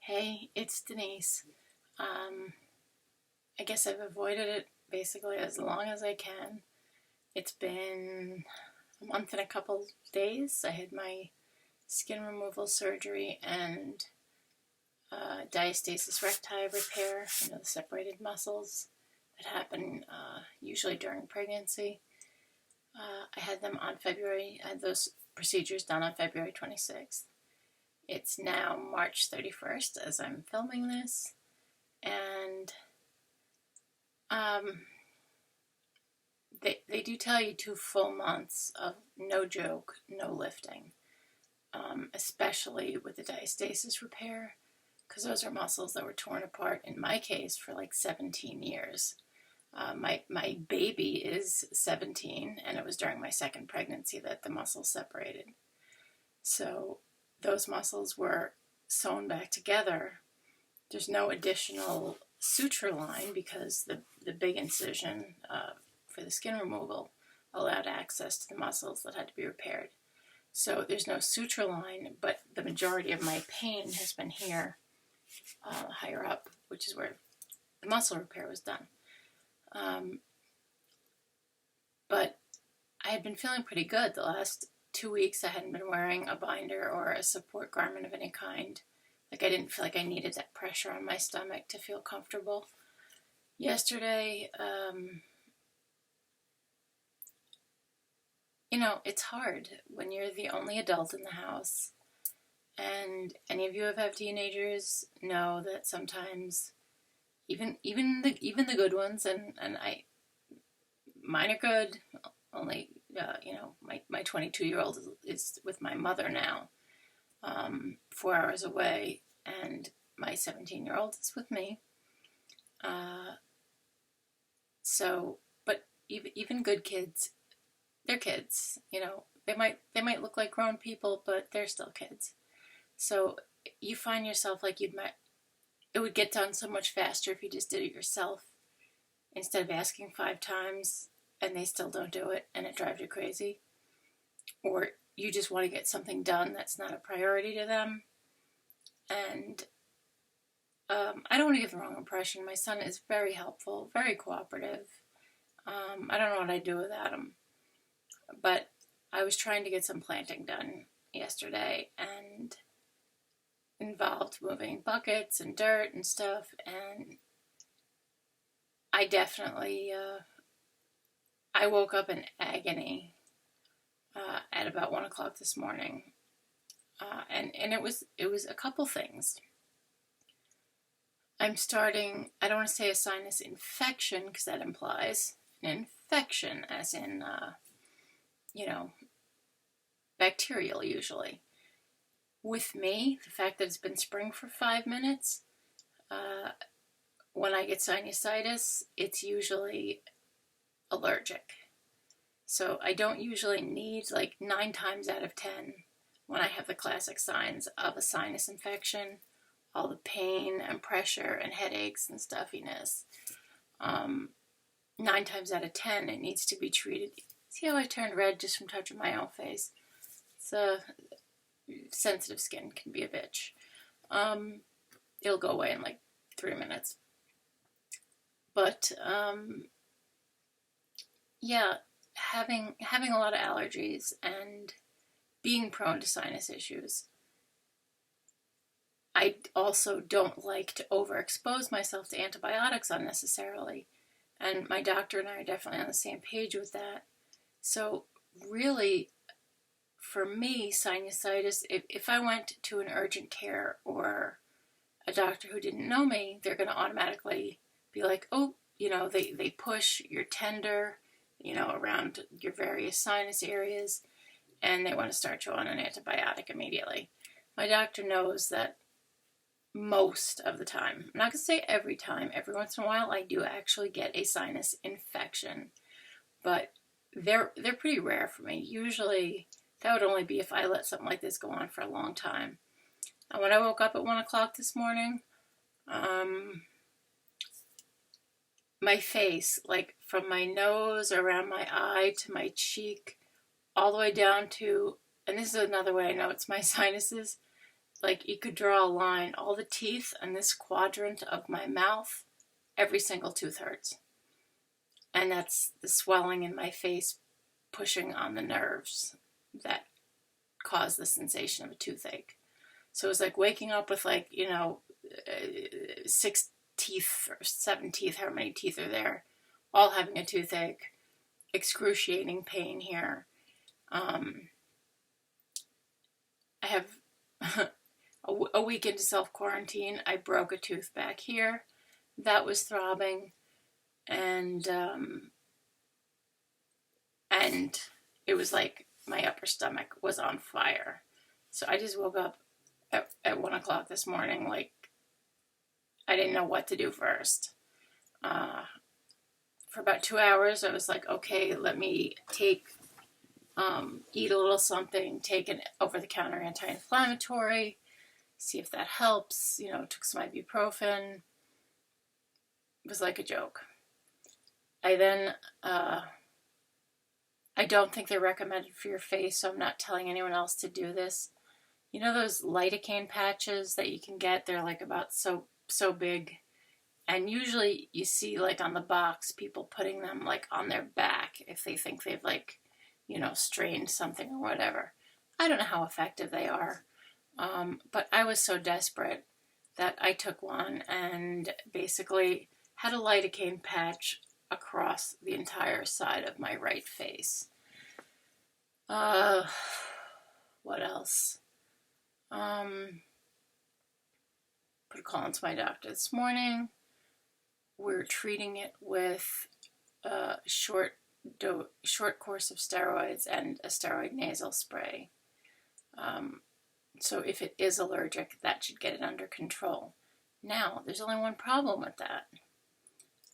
Hey, it's Denise. Um, I guess I've avoided it basically as long as I can. It's been a month and a couple days. I had my skin removal surgery and diastasis recti repair, the separated muscles that happen usually during pregnancy. I had those procedures done on February 26th. It's now March 31st as I'm filming this, and Um, they do tell you 2 full months of no joke, no lifting, especially with the diastasis repair, because those are muscles that were torn apart, in my case, for like 17 years. My baby is 17, and it was during my second pregnancy that the muscles separated. So those muscles were sewn back together. There's no additional suture line because the big incision for the skin removal allowed access to the muscles that had to be repaired. So there's no suture line, but the majority of my pain has been here, higher up, which is where the muscle repair was done. But I had been feeling pretty good the last 2 weeks. I hadn't been wearing a binder or a support garment of any kind. Like, I didn't feel like I needed that pressure on my stomach to feel comfortable. Yesterday, it's hard when you're the only adult in the house. And any of you who have teenagers know that sometimes, even the good ones, and mine are good. Only my 22-year-old is with my mother now, 4 hours away, and my 17-year-old is with me. But even good kids, they're kids. They might look like grown people, but they're still kids. So you find yourself like it would get done so much faster if you just did it yourself instead of asking 5 times and they still don't do it and it drives you crazy. Or you just want to get something done that's not a priority to them. And I don't want to give the wrong impression. My son is very helpful, very cooperative. I don't know what I'd do without him. But I was trying to get some planting done yesterday and involved moving buckets and dirt and stuff. And I definitely, I woke up in agony at about 1 o'clock this morning. And it was a couple things. I don't want to say a sinus infection because that implies an infection, as in, bacterial usually. With me, the fact that it's been spring for 5 minutes, when I get sinusitis, it's usually allergic. So I don't usually need, like 9 times out of 10, when I have the classic signs of a sinus infection, all the pain and pressure and headaches and stuffiness, 9 times out of 10, it needs to be treated. See how I turned red just from touching my own face? Sensitive skin can be a bitch. It'll go away in like 3 minutes. But, having a lot of allergies and being prone to sinus issues, I also don't like to overexpose myself to antibiotics unnecessarily. And my doctor and I are definitely on the same page with that. So really, for me, sinusitis, if I went to an urgent care or a doctor who didn't know me, they're going to automatically be like, oh, they push your tender, around your various sinus areas, and they want to start you on an antibiotic immediately. My doctor knows that most of the time, I'm not going to say every time, every once in a while I do actually get a sinus infection, but they're pretty rare for me. Usually that would only be if I let something like this go on for a long time. And when I woke up at 1 o'clock this morning, my face, like from my nose, around my eye, to my cheek, all the way down to, and this is another way I know it's my sinuses, like you could draw a line, all the teeth in this quadrant of my mouth, every single tooth hurts. And that's the swelling in my face pushing on the nerves that cause the sensation of a toothache. So it was like waking up with like, 6 teeth or 7 teeth, however many teeth are there, all having a toothache, excruciating pain here. I have a week into self-quarantine, I broke a tooth back here. That was throbbing. And it was like my upper stomach was on fire. So I just woke up at 1 o'clock this morning, like I didn't know what to do first. For about 2 hours, I was like, okay, let me eat a little something, take an over-the-counter anti-inflammatory, see if that helps. Took some ibuprofen. It was like a joke. I then, I don't think they're recommended for your face, so I'm not telling anyone else to do this. You know those lidocaine patches that you can get? They're like about so big. And usually you see like on the box people putting them like on their back if they think they've like, strained something or whatever. I don't know how effective they are. But I was so desperate that I took one and basically had a lidocaine patch across the entire side of my right face. What else? Put a call into my doctor this morning. We're treating it with a short course of steroids and a steroid nasal spray. So if it is allergic, that should get it under control. Now, there's only one problem with that,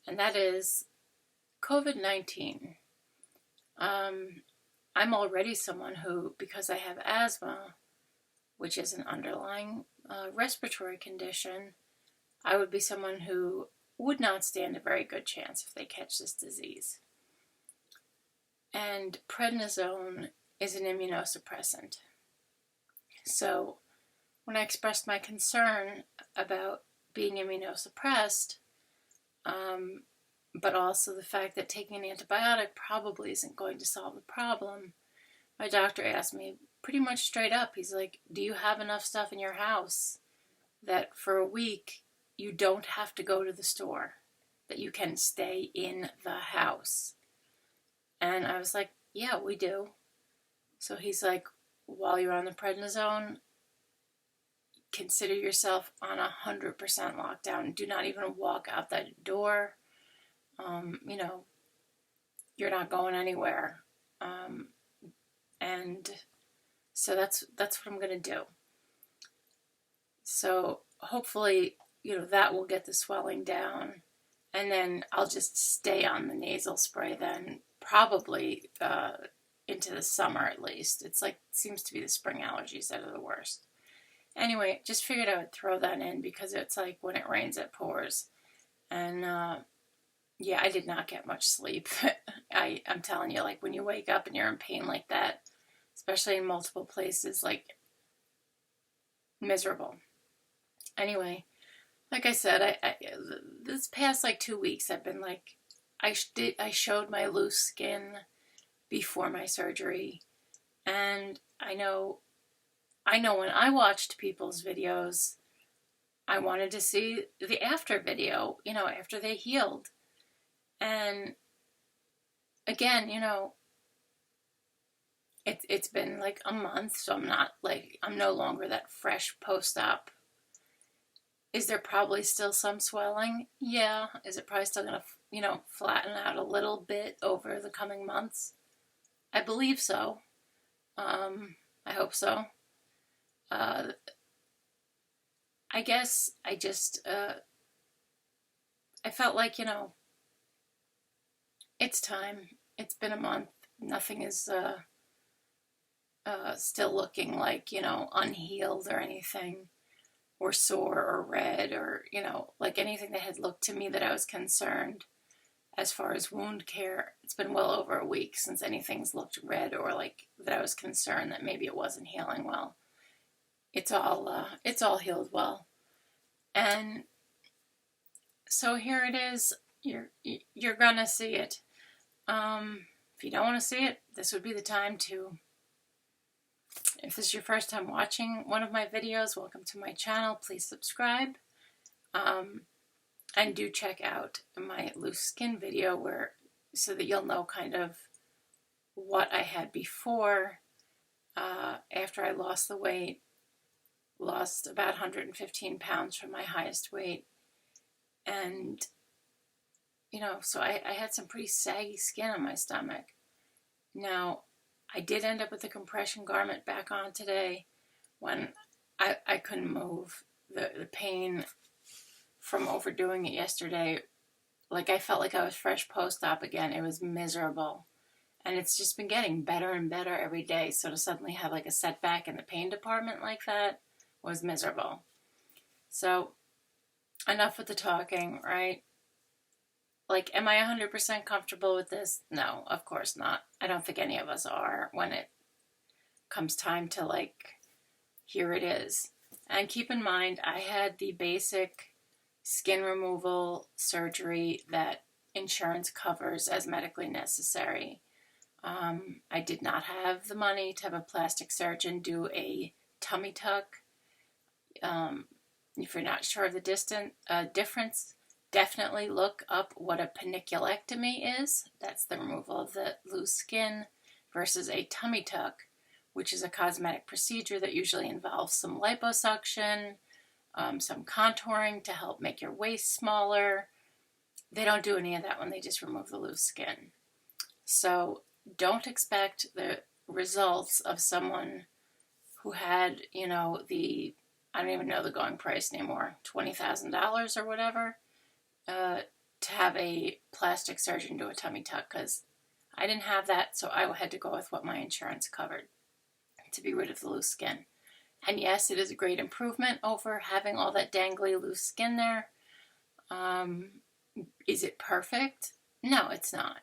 and that is COVID-19. I'm already someone who, because I have asthma, which is an underlying respiratory condition, I would be someone who would not stand a very good chance if they catch this disease. And prednisone is an immunosuppressant. So when I expressed my concern about being immunosuppressed, but also the fact that taking an antibiotic probably isn't going to solve the problem, my doctor asked me pretty much straight up, he's like, do you have enough stuff in your house that for a week you don't have to go to the store, that you can stay in the house? And I was like, yeah, we do. So he's like, while you're on the prednisone, consider yourself on 100% lockdown. Do not even walk out that door. You're not going anywhere. And so that's what I'm going to do. So hopefully, that will get the swelling down. And then I'll just stay on the nasal spray then, probably into the summer at least. It's like, seems to be the spring allergies that are the worst. Anyway, just figured I would throw that in because it's like when it rains, it pours. And yeah, I did not get much sleep. I'm telling you, like when you wake up and you're in pain like that, especially in multiple places, like miserable. Anyway, like I said, I this past like 2 weeks I've been like, I showed my loose skin before my surgery, and I know when I watched people's videos, I wanted to see the after video, after they healed. And again, it's been like a month, so I'm no longer that fresh post-op. Is there probably still some swelling? Yeah. Is it probably still going to, flatten out a little bit over the coming months? I believe so. I hope so. I guess I just, I felt like, it's time. It's been a month. Nothing is still looking like, unhealed or anything, or sore or red, or, like anything that had looked to me that I was concerned. As far as wound care, it's been well over a week since anything's looked red or like that I was concerned that maybe it wasn't healing well. it's all healed well. And so here it is. You're gonna see it. If you don't want to see it, this would be the time to. If this is your first time watching one of my videos, welcome to my channel. Please subscribe. And do check out my loose skin video so that you'll know kind of what I had before, after I lost the weight, lost about 115 pounds from my highest weight. And, so I had some pretty saggy skin on my stomach. Now, I did end up with the compression garment back on today when I couldn't move. The pain from overdoing it yesterday, like I felt like I was fresh post-op again. It was miserable. And it's just been getting better and better every day. So to suddenly have like a setback in the pain department like that was miserable. So enough with the talking, right? Like, am I 100% comfortable with this? No, of course not. I don't think any of us are when it comes time to, like, here it is. And keep in mind, I had the basic skin removal surgery that insurance covers as medically necessary. I did not have the money to have a plastic surgeon do a tummy tuck. If you're not sure of the difference, definitely look up what a paniculectomy is. That's the removal of the loose skin versus a tummy tuck, which is a cosmetic procedure that usually involves some liposuction, some contouring to help make your waist smaller. They don't do any of that when they just remove the loose skin. So don't expect the results of someone who had, I don't even know the going price anymore, $20,000 or whatever, to have a plastic surgeon do a tummy tuck, because I didn't have that, so I had to go with what my insurance covered to be rid of the loose skin. And yes, it is a great improvement over having all that dangly loose skin there. Is it perfect? No, it's not.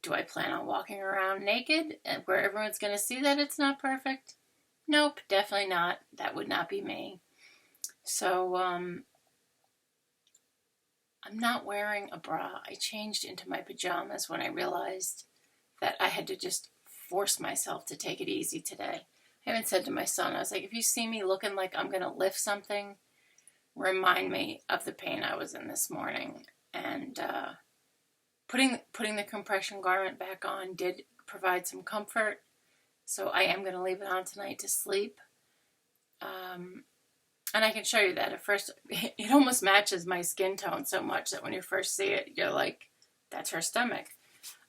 Do I plan on walking around naked and where everyone's going to see that it's not perfect? Nope, definitely not. That would not be me. So, I'm not wearing a bra. I changed into my pajamas when I realized that I had to just force myself to take it easy today. I even said to my son, I was like, if you see me looking like I'm going to lift something, remind me of the pain I was in this morning. And putting the compression garment back on did provide some comfort. So I am going to leave it on tonight to sleep. And I can show you that. At first, it almost matches my skin tone so much that when you first see it, you're like, that's her stomach.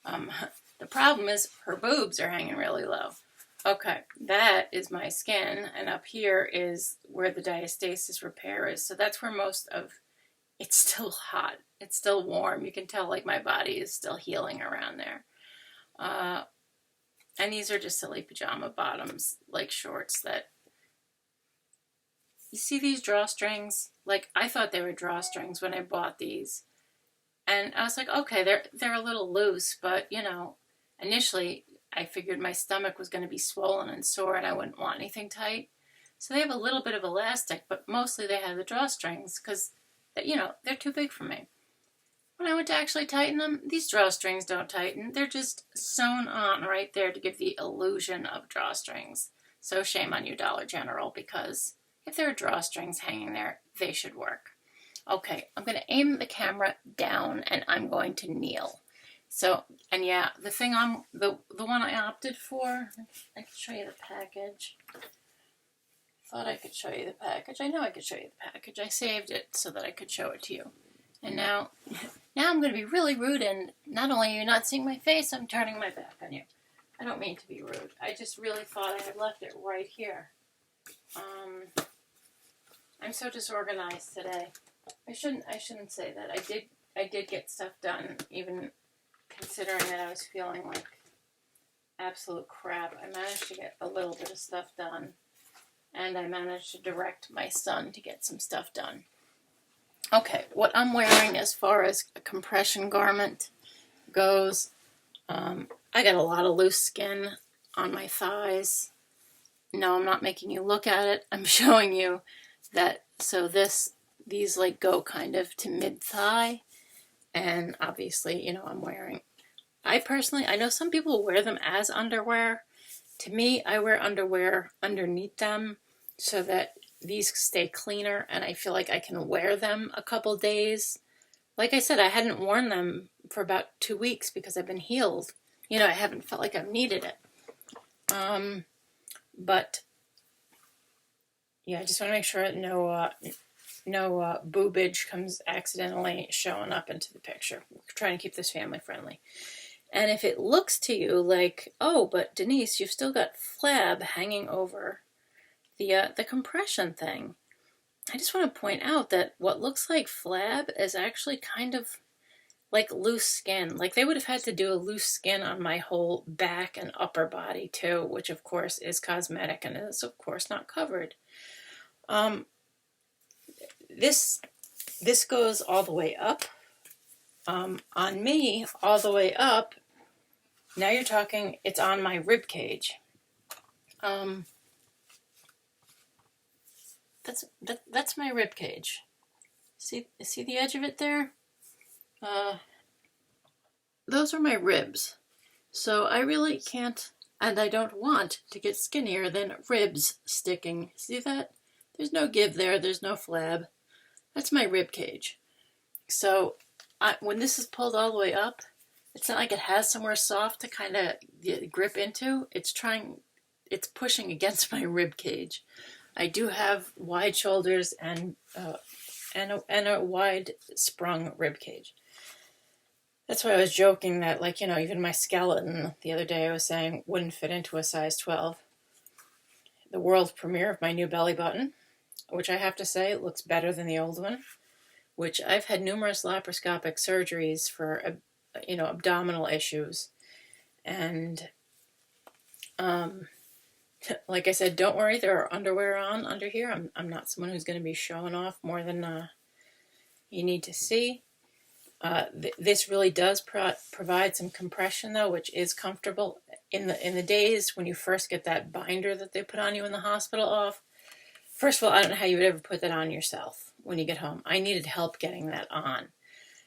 The problem is her boobs are hanging really low. Okay, that is my skin, and up here is where the diastasis repair is. So that's where most of, it's still hot. It's still warm. You can tell like my body is still healing around there. And these are just silly pajama bottoms, like shorts that, you see these drawstrings? Like, I thought they were drawstrings when I bought these. And I was like, okay, they're a little loose, but, initially I figured my stomach was going to be swollen and sore and I wouldn't want anything tight. So they have a little bit of elastic, but mostly they have the drawstrings because, they're too big for me. When I went to actually tighten them, these drawstrings don't tighten. They're just sewn on right there to give the illusion of drawstrings. So shame on you, Dollar General, because if there are drawstrings hanging there, they should work. Okay, I'm going to aim the camera down and I'm going to kneel. So, and yeah, the one I opted for, I can show you the package. Thought I could show you the package. I know I could show you the package. I saved it so that I could show it to you. And now I'm going to be really rude, and not only are you not seeing my face, I'm turning my back on you. I don't mean to be rude. I just really thought I had left it right here. I'm so disorganized today. I shouldn't say that. I did get stuff done, even considering that I was feeling like absolute crap. I managed to get a little bit of stuff done, and I managed to direct my son to get some stuff done. Okay, what I'm wearing as far as a compression garment goes, I got a lot of loose skin on my thighs. No, I'm not making you look at it. I'm showing you that, so these like go kind of to mid-thigh, and obviously, I'm wearing, I know some people wear them as underwear. To me, I wear underwear underneath them so that these stay cleaner, and I feel like I can wear them a couple days. Like I said, I hadn't worn them for about 2 weeks because I've been healed. I haven't felt like I've needed it. But yeah, I just want to make sure no boobage comes accidentally showing up into the picture. We're trying to keep this family friendly. And if it looks to you like, oh, but Denise, you've still got flab hanging over the compression thing, I just want to point out that what looks like flab is actually kind of like loose skin. Like they would have had to do a loose skin on my whole back and upper body too, which of course is cosmetic and is of course not covered. This goes all the way up. On me, all the way up. Now you're talking, it's on my rib cage. That's my rib cage. See the edge of it there? Those are my ribs. So I really can't, and I don't want to get skinnier than ribs sticking. See that? There's no give there. There's no flab. That's my rib cage. So when this is pulled all the way up, it's not like it has somewhere soft to kind of grip into. It's pushing against my rib cage. I do have wide shoulders and a wide sprung rib cage. That's why I was joking that, like, even my skeleton the other day I was saying wouldn't fit into a size 12. The world premiere of my new belly button, which I have to say looks better than the old one, which I've had numerous laparoscopic surgeries for, abdominal issues. And, like I said, don't worry, there are underwear on under here. I'm not someone who's going to be showing off more than you need to see. This really does provide some compression, though, which is comfortable. In the days when you first get that binder that they put on you in the hospital off, first of all, I don't know how you would ever put that on yourself when you get home. I needed help getting that on.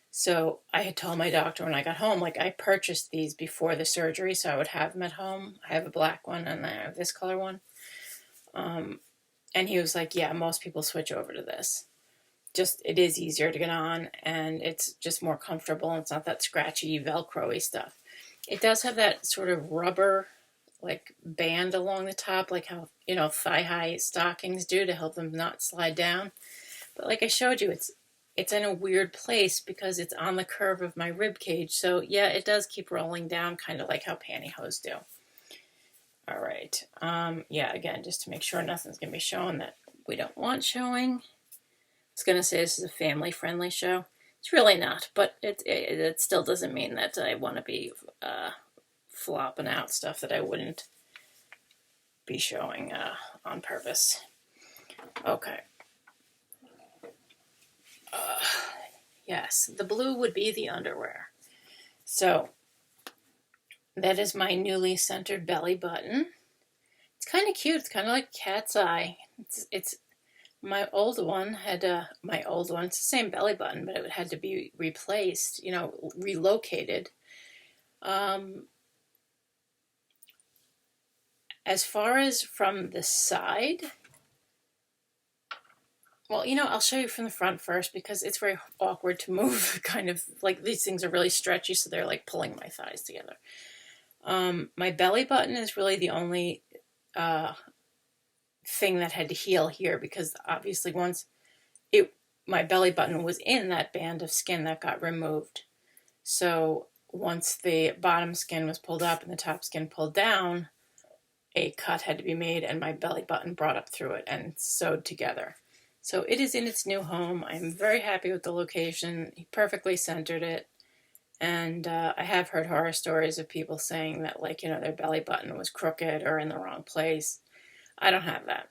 So I had told my doctor when I got home, like, I purchased these before the surgery so I would have them at home. I have a black one and I have this color one. And he was like, yeah, most people switch over to this. Just, it is easier to get on and it's just more comfortable and it's not that scratchy Velcro-y stuff. It does have that sort of rubber like band along the top, like how, thigh-high stockings do to help them not slide down. But like I showed you, it's in a weird place because it's on the curve of my rib cage. So yeah, it does keep rolling down, kind of like how pantyhose do. All right. Yeah, again, just to make sure nothing's going to be showing that we don't want showing. I was going to say this is a family-friendly show. It's really not, but it still doesn't mean that I want to be flopping out stuff that I wouldn't be showing on purpose. Okay. Yes, the blue would be the underwear. So that is my newly centered belly button. It's kind of cute. It's kind of like cat's eye. It's my old one had it's the same belly button, but it had to be replaced, relocated. As far as from the side, well, I'll show you from the front first because it's very awkward to move. Kind of like these things are really stretchy, so they're like pulling my thighs together. My belly button is really the only thing that had to heal here because obviously once my belly button was in that band of skin that got removed. So once the bottom skin was pulled up and the top skin pulled down, a cut had to be made and my belly button brought up through it and sewed together. So it is in its new home. I'm very happy with the location. He perfectly centered it. And I have heard horror stories of people saying that, like, their belly button was crooked or in the wrong place. I don't have that.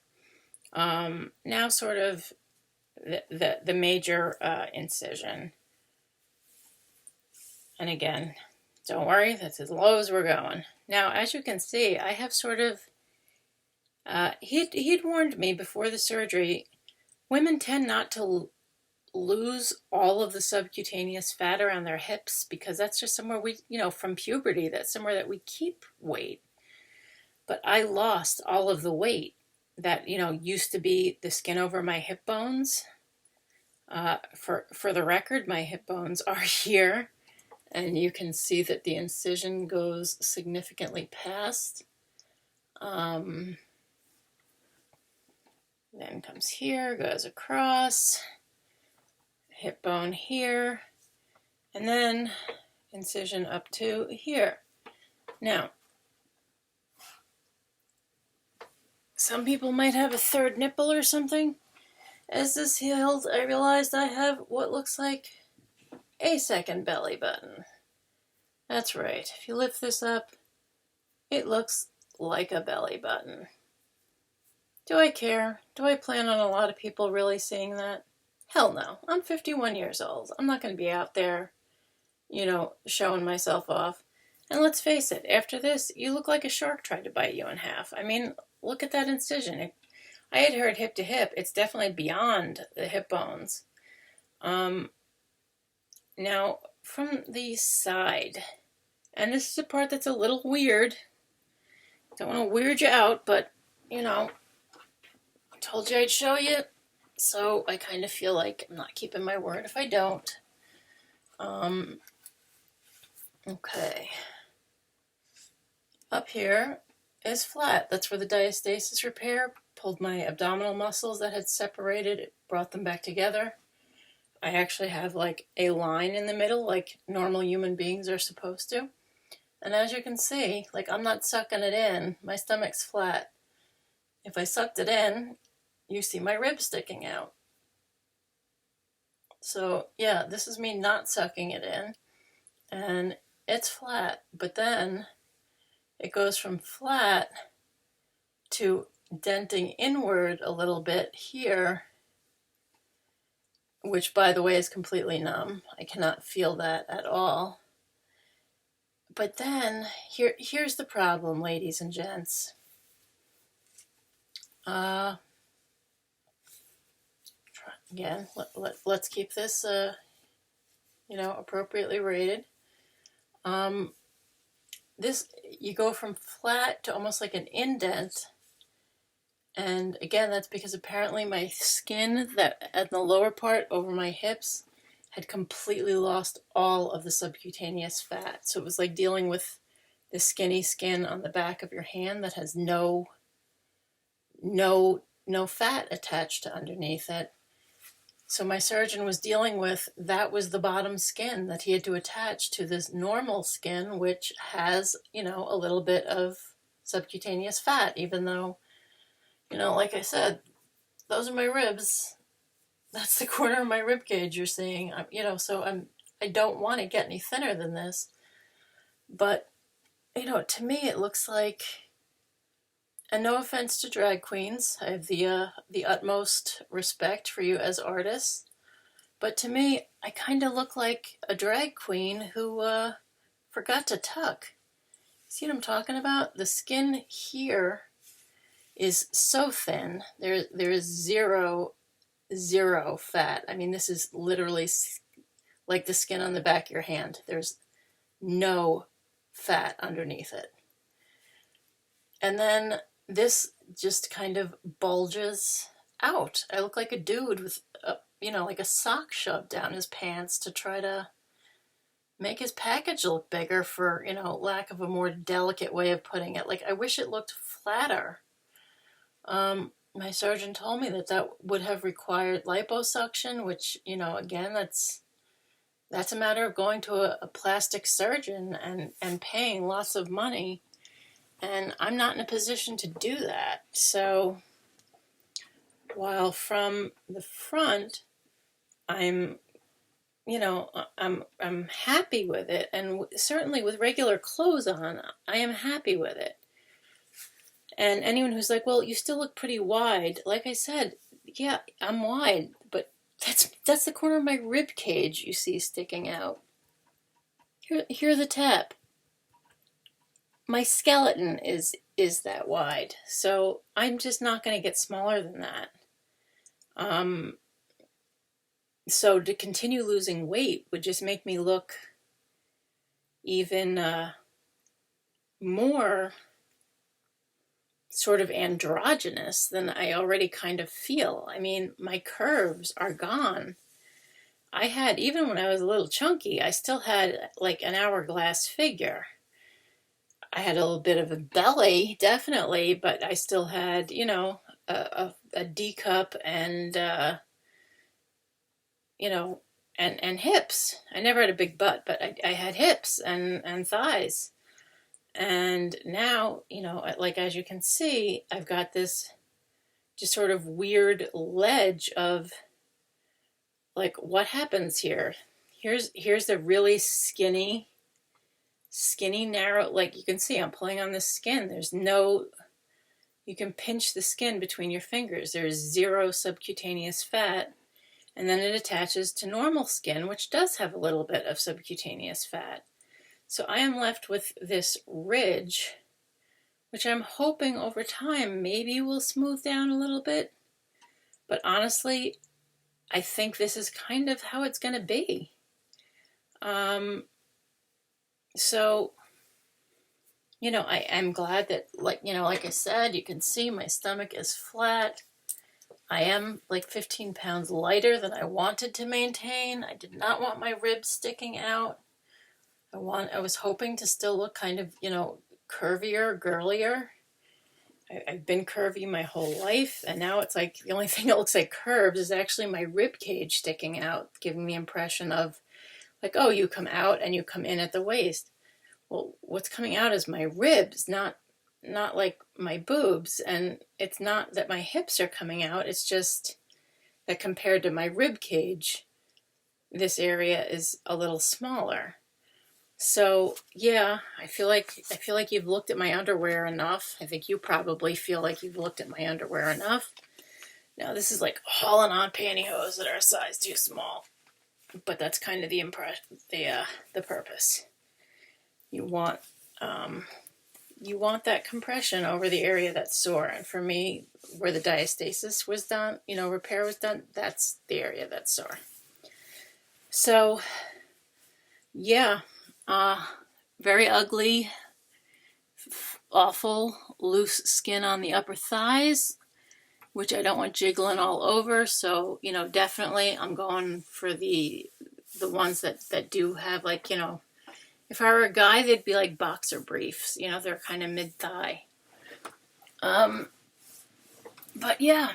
Now sort of the major incision. And again, don't worry, that's as low as we're going. Now, as you can see, I have sort of He'd warned me before the surgery, women tend not to lose all of the subcutaneous fat around their hips because that's just somewhere we, from puberty, that's somewhere that we keep weight. But I lost all of the weight that, used to be the skin over my hip bones. For the record, my hip bones are here, and you can see that the incision goes significantly past. Then comes here, goes across, hip bone here, and then incision up to here. Now, some people might have a third nipple or something. As this healed, I realized I have what looks like a second belly button. That's right. If you lift this up, it looks like a belly button. Do I care? Do I plan on a lot of people really seeing that? Hell no. I'm 51 years old. I'm not going to be out there, showing myself off. And let's face it, after this, you look like a shark tried to bite you in half. I mean, look at that incision. I had heard hip to hip. It's definitely beyond the hip bones. Now, from the side, and this is the part that's a little weird. Don't want to weird you out, but, I told you I'd show you, so I kind of feel like I'm not keeping my word if I don't. Okay. Up here is flat. That's where the diastasis repair pulled my abdominal muscles that had separated, it brought them back together. I actually have like a line in the middle like normal human beings are supposed to. And as you can see, like I'm not sucking it in. My stomach's flat. If I sucked it in, you see my ribs sticking out. So yeah, this is me not sucking it in. And it's flat. But then it goes from flat to denting inward a little bit here, which by the way is completely numb. I cannot feel that at all. But then here's the problem, ladies and gents. Again, let's keep this appropriately rated. This, you go from flat to almost like an indent. And again, that's because apparently my skin that at the lower part over my hips had completely lost all of the subcutaneous fat. So it was like dealing with the skinny skin on the back of your hand that has no fat attached to underneath it. So my surgeon was dealing with, that was the bottom skin that he had to attach to this normal skin, which has, a little bit of subcutaneous fat, even though, like I said, those are my ribs. That's the corner of my rib cage you're seeing, so I don't want to get any thinner than this. But, to me it looks like, and no offense to drag queens, I have the utmost respect for you as artists, but to me, I kind of look like a drag queen who forgot to tuck. See what I'm talking about? The skin here is so thin. There is zero fat. I mean, this is literally like the skin on the back of your hand. There's no fat underneath it. And then this just kind of bulges out. I look like a dude with, like a sock shoved down his pants to try to make his package look bigger for, lack of a more delicate way of putting it. Like, I wish it looked flatter. My surgeon told me that would have required liposuction, which, again, that's a matter of going to a plastic surgeon and paying lots of money. And I'm not in a position to do that. So while from the front, I'm happy with it. And certainly with regular clothes on, I am happy with it. And anyone who's like, well, you still look pretty wide. Like I said, yeah, I'm wide, but that's the corner of my rib cage you see sticking out. Here's the tap. my skeleton is that wide, so I'm just not going to get smaller than that. So to continue losing weight would just make me look even more sort of androgynous than I already kind of feel. I mean, my curves are gone. I had, even when I was a little chunky, I still had like an hourglass figure. I had a little bit of a belly, definitely, but I still had, a D cup and, and hips. I never had a big butt, but I had hips and thighs. And now, like as you can see, I've got this just sort of weird ledge of like what happens here. Here's the really skinny narrow, like you can see I'm pulling on the skin. You can pinch the skin between your fingers. There's zero subcutaneous fat. And then it attaches to normal skin, which does have a little bit of subcutaneous fat. So I am left with this ridge, which I'm hoping over time maybe will smooth down a little bit. But honestly, I think this is kind of how it's going to be. So, I'm glad that, like I said, you can see my stomach is flat. I am like 15 pounds lighter than I wanted to maintain. I did not want my ribs sticking out. I was hoping to still look kind of, curvier, girlier. I've been curvy my whole life, and now it's like the only thing that looks like curves is actually my rib cage sticking out, giving the impression of like, oh, you come out and you come in at the waist. Well, what's coming out is my ribs, not like my boobs, and it's not that my hips are coming out, it's just that compared to my rib cage, this area is a little smaller. So yeah, I feel like you've looked at my underwear enough. I think you probably feel like you've looked at my underwear enough. Now this is like hauling on pantyhose that are a size too small, but that's kind of the purpose. You want that compression over the area that's sore. And for me, where the diastasis was done, repair was done, that's the area that's sore. So, yeah, very ugly, awful, loose skin on the upper thighs, which I don't want jiggling all over. So, definitely I'm going for the ones that do have like, if I were a guy, they'd be like boxer briefs. They're kind of mid-thigh. But yeah.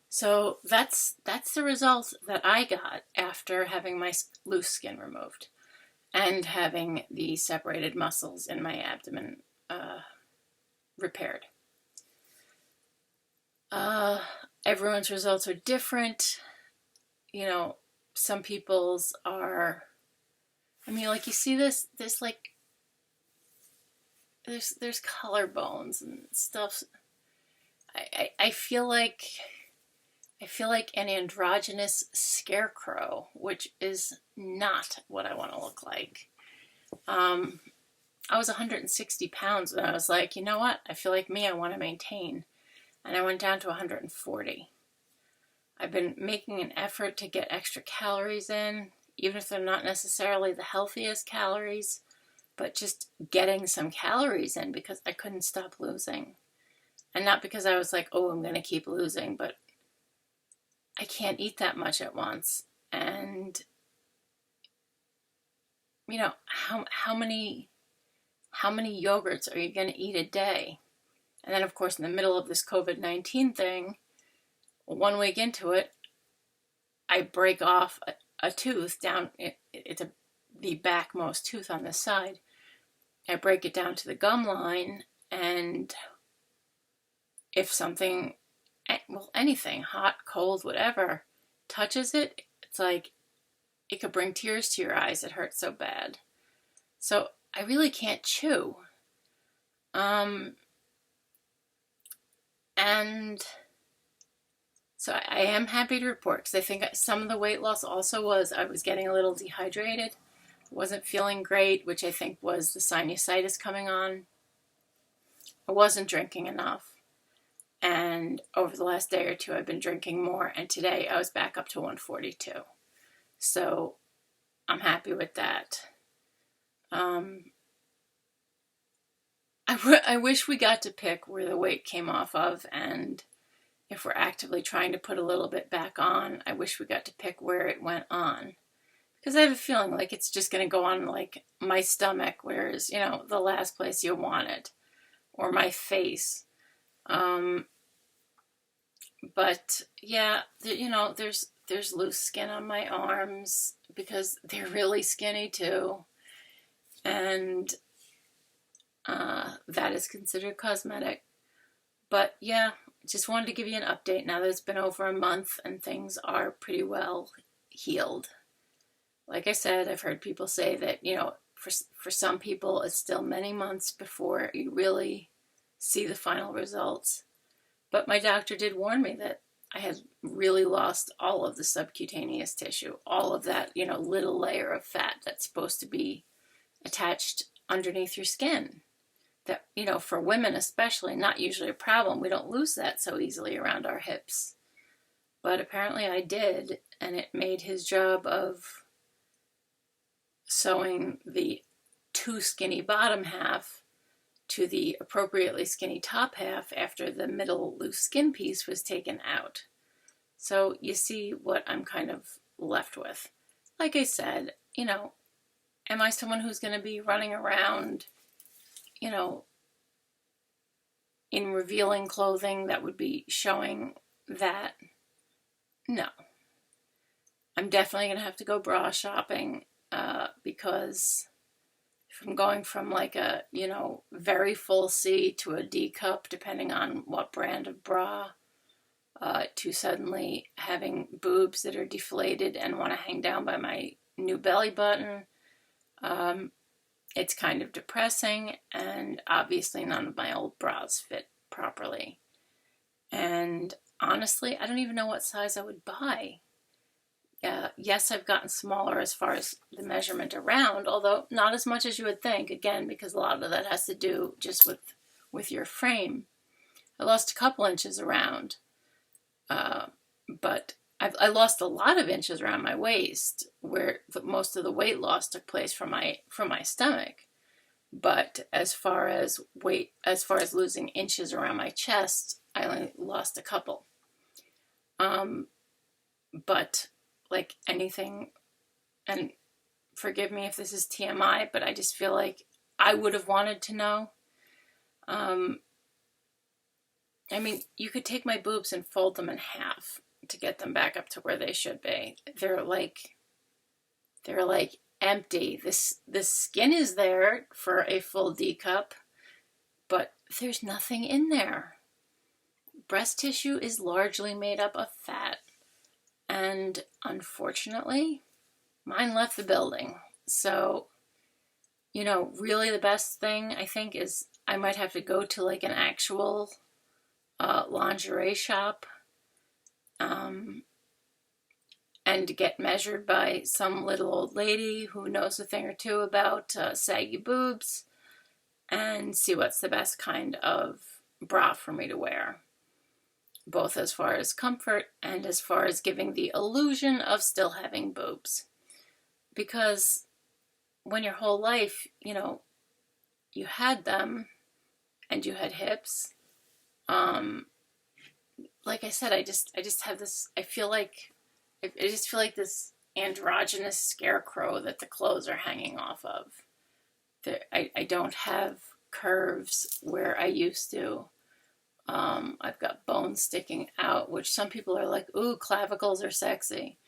So that's the result that I got after having my loose skin removed and having the separated muscles in my abdomen repaired. Everyone's results are different. Some people's are... I mean, like you see this like, there's collarbones and stuff. I feel like an androgynous scarecrow, which is not what I want to look like. I was 160 pounds and I was like, you know what? I feel like me, I want to maintain. And I went down to 140. I've been making an effort to get extra calories in, even if they're not necessarily the healthiest calories, but just getting some calories in because I couldn't stop losing. And not because I was like, oh, I'm going to keep losing, but I can't eat that much at once. And, how many yogurts are you going to eat a day? And then, of course, in the middle of this COVID-19 thing, 1 week into it, I break off a tooth down. It's the backmost tooth on this side. I break it down to the gum line, and if something, well, anything, hot, cold, whatever, touches it, it's like it could bring tears to your eyes. It hurts so bad. So I really can't chew. And so I am happy to report, because I think some of the weight loss also was I was getting a little dehydrated, Wasn't feeling great, which I think was the sinusitis coming on. I wasn't drinking enough. And over the last day or two, I've been drinking more. And today I was back up to 142. So I'm happy with that. I wish we got to pick where the weight came off of. And if we're actively trying to put a little bit back on, I wish we got to pick where it went on. Because I have a feeling like it's just going to go on like my stomach, whereas, the last place you want it. Or my face. But yeah, there's loose skin on my arms because they're really skinny too. And that is considered cosmetic. But yeah, just wanted to give you an update now that it's been over a month and things are pretty well healed. Like I said, I've heard people say that, for some people it's still many months before you really see the final results. But my doctor did warn me that I had really lost all of the subcutaneous tissue, all of that, little layer of fat that's supposed to be attached underneath your skin. That, for women especially, not usually a problem. We don't lose that so easily around our hips. But apparently I did, and it made his job of sewing the too skinny bottom half to the appropriately skinny top half after the middle loose skin piece was taken out. So you see what I'm kind of left with. Like I said, am I someone who's going to be running around, in revealing clothing that would be showing that? No. I'm definitely going to have to go bra shopping because if I'm going from like a, very full C to a D cup, depending on what brand of bra, to suddenly having boobs that are deflated and want to hang down by my new belly button, it's kind of depressing, and obviously none of my old bras fit properly. And honestly, I don't even know what size I would buy. Yes, I've gotten smaller as far as the measurement around, although not as much as you would think, again, because a lot of that has to do just with your frame. I lost a couple inches around, but I lost a lot of inches around my waist, where most of the weight loss took place from my stomach. But as far as losing inches around my chest, I only lost a couple. But like anything, and forgive me if this is TMI, but I just feel like I would have wanted to know. You could take my boobs and fold them in half to get them back up to where they should be. They're like empty. This skin is there for a full D cup, but there's nothing in there. Breast tissue is largely made up of fat. And unfortunately, mine left the building. So, really the best thing I think is I might have to go to like an actual lingerie shop and get measured by some little old lady who knows a thing or two about saggy boobs and see what's the best kind of bra for me to wear. Both as far as comfort and as far as giving the illusion of still having boobs. Because when your whole life, you had them and you had hips, like I said, I just have this, I just feel like this androgynous scarecrow that the clothes are hanging off of. I don't have curves where I used to. I've got bones sticking out, which some people are like, ooh, clavicles are sexy.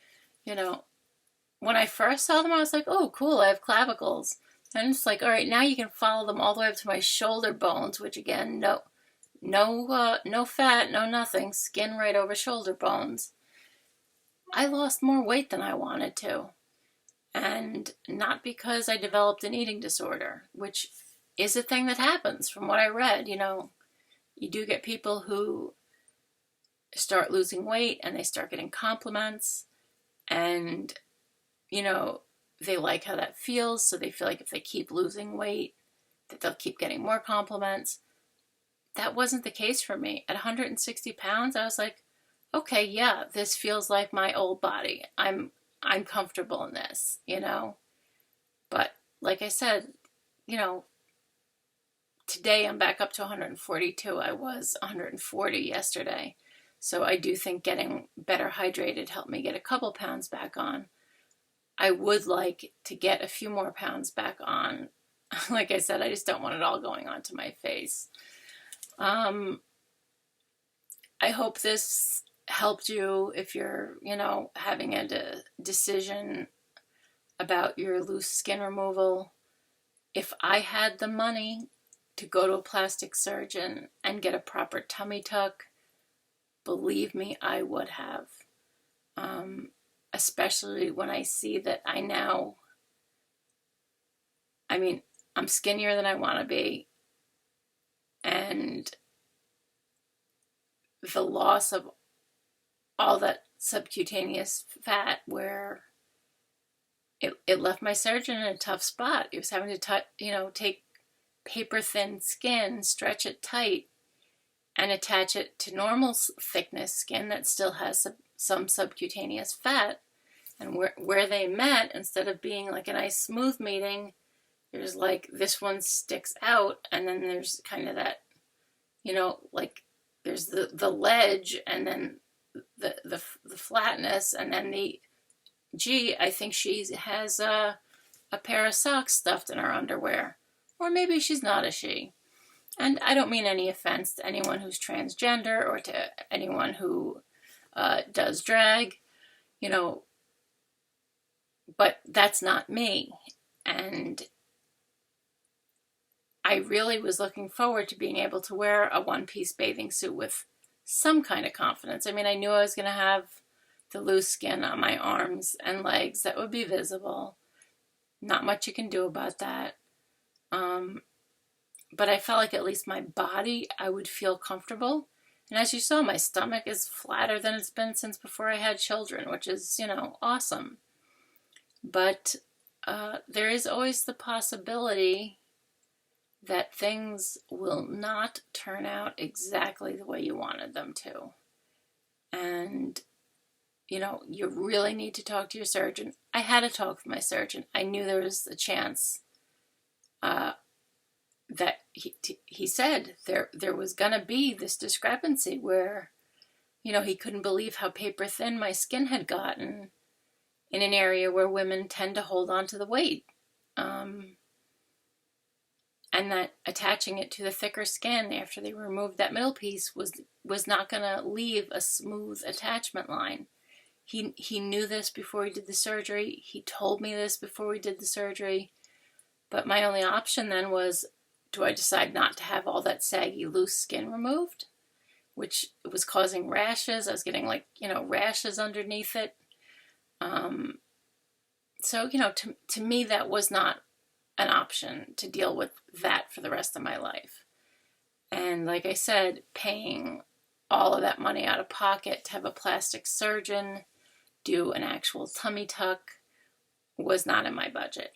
When I first saw them, I was like, oh, cool, I have clavicles. And it's like, all right, now you can follow them all the way up to my shoulder bones, which again, no fat, no nothing, skin right over shoulder bones. I lost more weight than I wanted to. And not because I developed an eating disorder, which is a thing that happens from what I read, You do get people who start losing weight and they start getting compliments and, they like how that feels, so they feel like if they keep losing weight, that they'll keep getting more compliments. That wasn't the case for me. At 160 pounds, I was like, okay, yeah, this feels like my old body. I'm comfortable in this, you know? But like I said, you know, today I'm back up to 142. I was 140 yesterday. So I do think getting better hydrated helped me get a couple pounds back on. I would like to get a few more pounds back on. Like I said, I just don't want it all going onto my face. I hope this helped you if you're, you know, having a decision about your loose skin removal. If I had the money to go to a plastic surgeon and get a proper tummy tuck, believe me, I would have. Especially when I see that I'm skinnier than I want to be. And the loss of all that subcutaneous fat, where it left my surgeon in a tough spot. He was having to take paper thin skin, stretch it tight, and attach it to normal thickness skin that still has some subcutaneous fat. And where they met, instead of being like a nice smooth meeting, there's like this one sticks out, and then there's kind of that, you know, like there's the ledge, and then the flatness, and then I think she has a pair of socks stuffed in her underwear. Or maybe she's not a she. And I don't mean any offense to anyone who's transgender or to anyone who does drag, you know, but that's not me. And I really was looking forward to being able to wear a one-piece bathing suit with some kind of confidence. I mean, I knew I was going to have the loose skin on my arms and legs that would be visible. Not much you can do about that. But I felt like at least my body, I would feel comfortable. And as you saw, my stomach is flatter than it's been since before I had children, which is, you know, awesome. But there is always the possibility that things will not turn out exactly the way you wanted them to. And, you know, you really need to talk to your surgeon. I had a talk with my surgeon. I knew there was a chance that he said there was going to be this discrepancy where, you know, he couldn't believe how paper thin my skin had gotten in an area where women tend to hold on to the weight. And that attaching it to the thicker skin after they removed that middle piece was not going to leave a smooth attachment line. He knew this before he did the surgery. He told me this before we did the surgery. But my only option then was, do I decide not to have all that saggy, loose skin removed? Which was causing rashes. I was getting rashes underneath it. So, you know, to me, that was not an option to deal with that for the rest of my life. And like I said, paying all of that money out of pocket to have a plastic surgeon do an actual tummy tuck was not in my budget.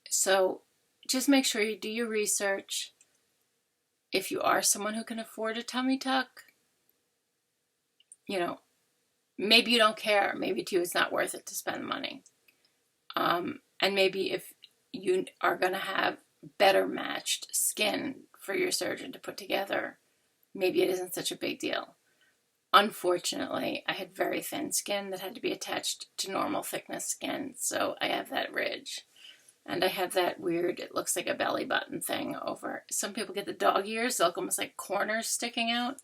So just make sure you do your research. If you are someone who can afford a tummy tuck, you know, maybe you don't care. Maybe to you it's not worth it to spend money. And maybe if you are going to have better matched skin for your surgeon to put together, maybe it isn't such a big deal. Unfortunately, I had very thin skin that had to be attached to normal thickness skin, so I have that ridge. And I have that weird, it looks like a belly button thing over. Some people get the dog ears, they look almost like corners sticking out.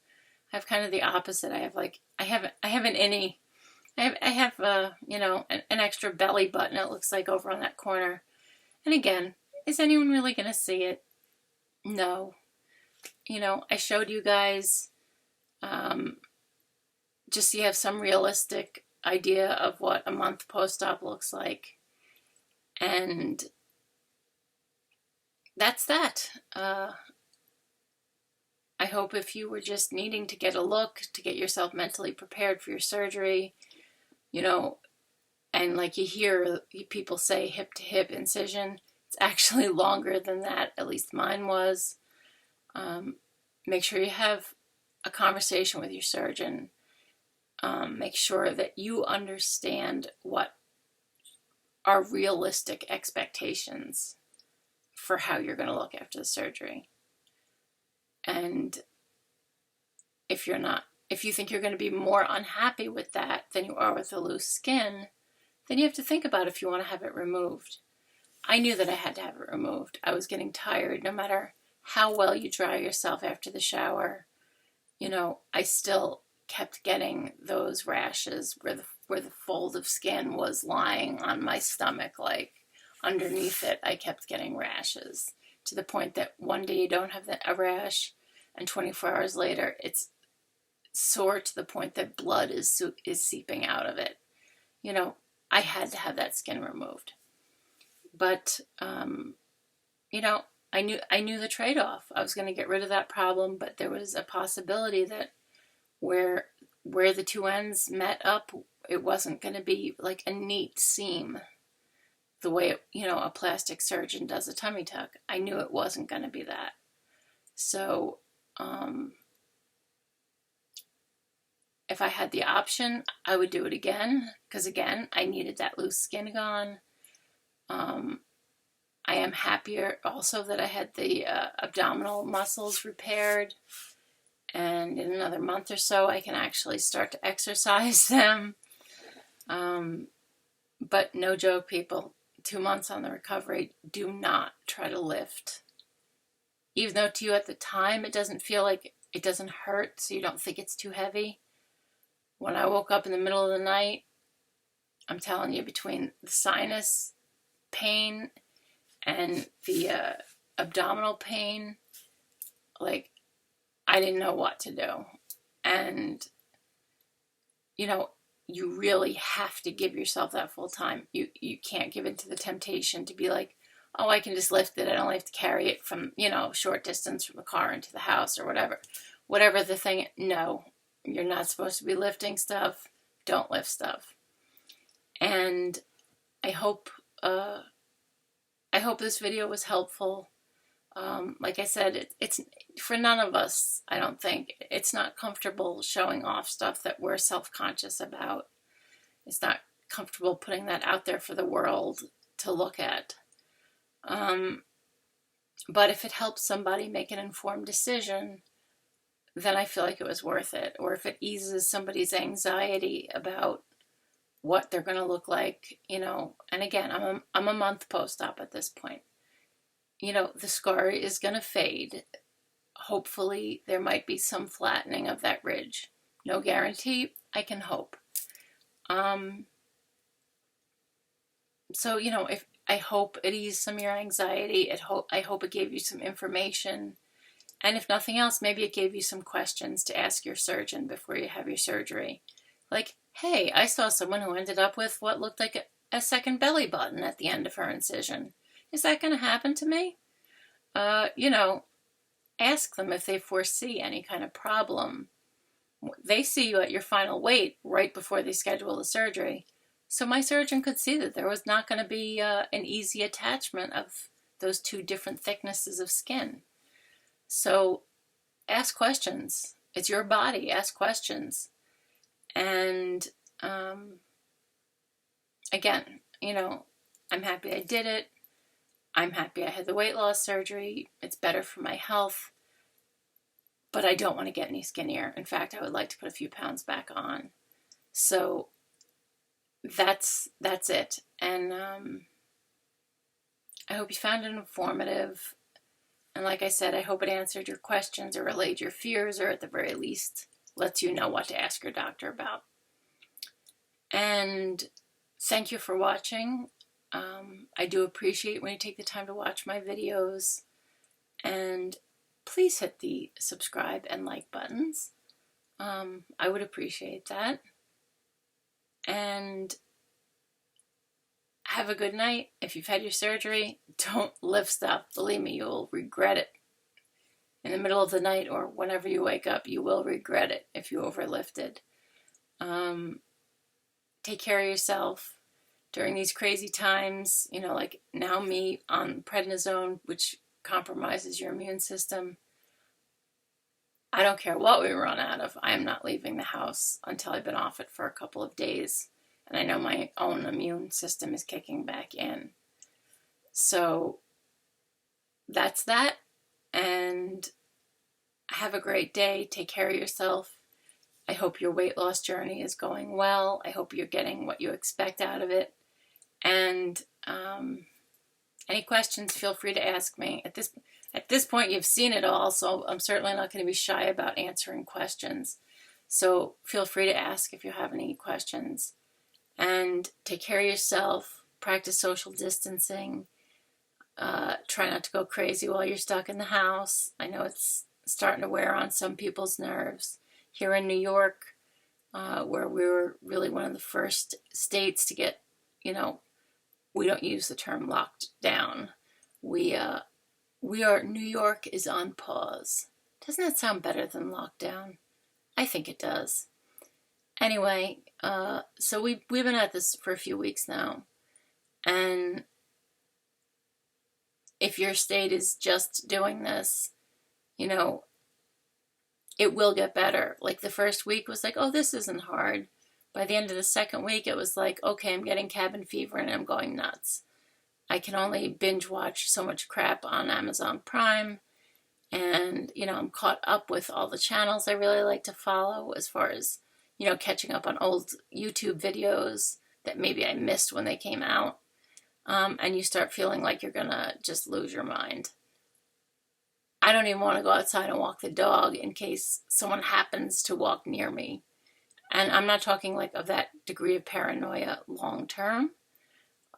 I have kind of the opposite. I have an innie. I have an extra belly button, it looks like, over on that corner. And again, is anyone really going to see it? No. You know, I showed you guys, just so you have some realistic idea of what a month post-op looks like. And that's that. I hope if you were just needing to get a look, to get yourself mentally prepared for your surgery, you know, And like you hear people say hip to hip incision, it's actually longer than that. At least mine was. Make sure you have a conversation with your surgeon. Make sure that you understand what are realistic expectations for how you're going to look after the surgery. And if you think you're going to be more unhappy with that than you are with the loose skin, then you have to think about if you want to have it removed. I knew that I had to have it removed. I was getting tired. No matter how well you dry yourself after the shower, I still kept getting those rashes where the fold of skin was lying on my stomach, like underneath it. I kept getting rashes to the point that one day you don't have a rash, and 24 hours later it's sore to the point that blood is seeping out of it. I had to have that skin removed. But I knew the trade-off. I was going to get rid of that problem, but there was a possibility that where the two ends met up, it wasn't going to be like a neat seam the way a plastic surgeon does a tummy tuck. I knew it wasn't going to be that. So if I had the option, I would do it again, because again, I needed that loose skin gone. I am happier also that I had the abdominal muscles repaired, and in another month or so I can actually start to exercise them. But no joke, people, 2 months on the recovery, do not try to lift. Even though to you at the time it doesn't feel like, it doesn't hurt, so you don't think it's too heavy. When I woke up in the middle of the night, I'm telling you, between the sinus pain and the abdominal pain, like, I didn't know what to do. And, you really have to give yourself that full time. You can't give in to the temptation to be like, oh, I can just lift it. I only have to carry it from, short distance from the car into the house or whatever. Whatever the thing, no, you're not supposed to be lifting stuff. Don't lift stuff. And I hope this video was helpful. Like I said, it's for none of us, I don't think. It's not comfortable showing off stuff that we're self-conscious about. It's not comfortable putting that out there for the world to look at. But if it helps somebody make an informed decision, then I feel like it was worth it. Or if it eases somebody's anxiety about what they're going to look like, and again, I'm a month post-op at this point. The scar is going to fade. Hopefully there might be some flattening of that ridge. No guarantee, I can hope. So, if I hope it eased some of your anxiety, I hope it gave you some information. And if nothing else, maybe it gave you some questions to ask your surgeon before you have your surgery. Like, hey, I saw someone who ended up with what looked like a second belly button at the end of her incision. Is that going to happen to me? Ask them if they foresee any kind of problem. They see you at your final weight right before they schedule the surgery. So my surgeon could see that there was not going to be an easy attachment of those two different thicknesses of skin. So ask questions. It's your body. Ask questions. And again, I'm happy I did it. I'm happy I had the weight loss surgery. It's better for my health. But I don't want to get any skinnier. In fact, I would like to put a few pounds back on. So that's it. And I hope you found it informative. And like I said, I hope it answered your questions or allayed your fears, or at the very least lets you know what to ask your doctor about. And thank you for watching. I do appreciate when you take the time to watch my videos. And please hit the subscribe and like buttons. I would appreciate that. And have a good night. If you've had your surgery, don't lift stuff. Believe me, you'll regret it. In the middle of the night or whenever you wake up, you will regret it if you overlifted. Take care of yourself. during these crazy times, you know, like now me on prednisone, which compromises your immune system. I don't care what we run out of. I am not leaving the house until I've been off it for a couple of days. And I know my own immune system is kicking back in. So that's that. And have a great day. Take care of yourself. I hope your weight loss journey is going well. I hope you're getting what you expect out of it. And any questions, feel free to ask me. At this point, you've seen it all, so I'm certainly not going to be shy about answering questions. So feel free to ask if you have any questions. And take care of yourself. Practice social distancing. Try not to go crazy while you're stuck in the house. I know it's starting to wear on some people's nerves. Here in New York, where we were really one of the first states to get, you know, we don't use the term locked down. We are, New York is on pause. Doesn't that sound better than lockdown? I think it does. Anyway, so we've been at this for a few weeks now. And if your state is just doing this, you know, it will get better. Like the first week was like, oh, this isn't hard. By the end of the second week, it was like, okay, I'm getting cabin fever and I'm going nuts. I can only binge watch so much crap on Amazon Prime. And, you know, I'm caught up with all the channels I really like to follow as far as, you know, catching up on old YouTube videos that maybe I missed when they came out. And you start feeling like you're going to just lose your mind. I don't even want to go outside and walk the dog in case someone happens to walk near me. And I'm not talking like of that degree of paranoia long term,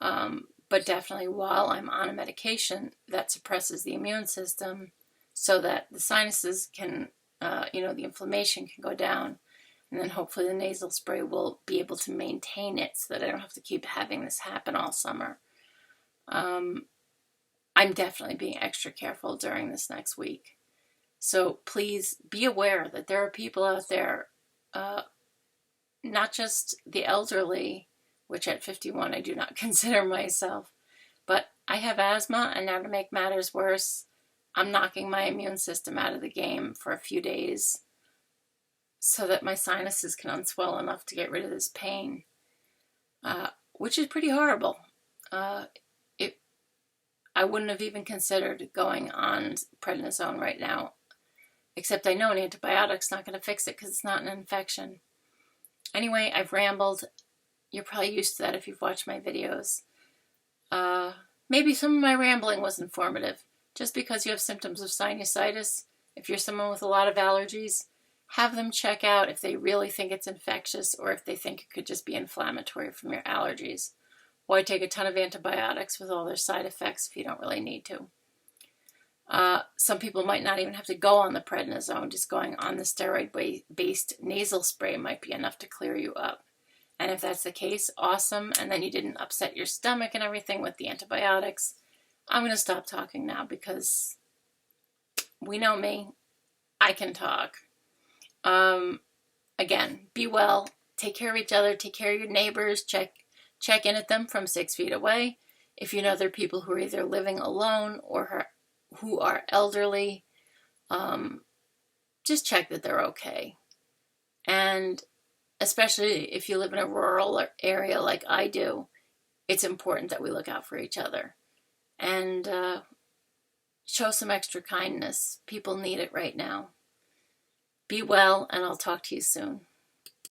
but definitely while I'm on a medication that suppresses the immune system so that the sinuses can, you know, the inflammation can go down. And then hopefully the nasal spray will be able to maintain it so that I don't have to keep having this happen all summer. I'm definitely being extra careful during this next week. So please be aware that there are people out there, not just the elderly, which at 51 I do not consider myself, but I have asthma, and now to make matters worse, I'm knocking my immune system out of the game for a few days so that my sinuses can unswell enough to get rid of this pain, which is pretty horrible. I wouldn't have even considered going on prednisone right now, except I know an antibiotic's not going to fix it because it's not an infection. Anyway, I've rambled. You're probably used to that if you've watched my videos. Maybe some of my rambling was informative. Just because you have symptoms of sinusitis, if you're someone with a lot of allergies, have them check out if they really think it's infectious or if they think it could just be inflammatory from your allergies. Why take a ton of antibiotics with all their side effects if you don't really need to? Some people might not even have to go on the prednisone. Just going on the steroid-based nasal spray might be enough to clear you up. And if that's the case, awesome. And then you didn't upset your stomach and everything with the antibiotics. I'm going to stop talking now because we know me. I can talk. Again, be well. Take care of each other. Take care of your neighbors. Check in at them from 6 feet away. If you know there are people who are either living alone or who are elderly, just check that they're okay. And especially if you live in a rural area like I do, it's important that we look out for each other. And show some extra kindness. People need it right now. Be well, and I'll talk to you soon.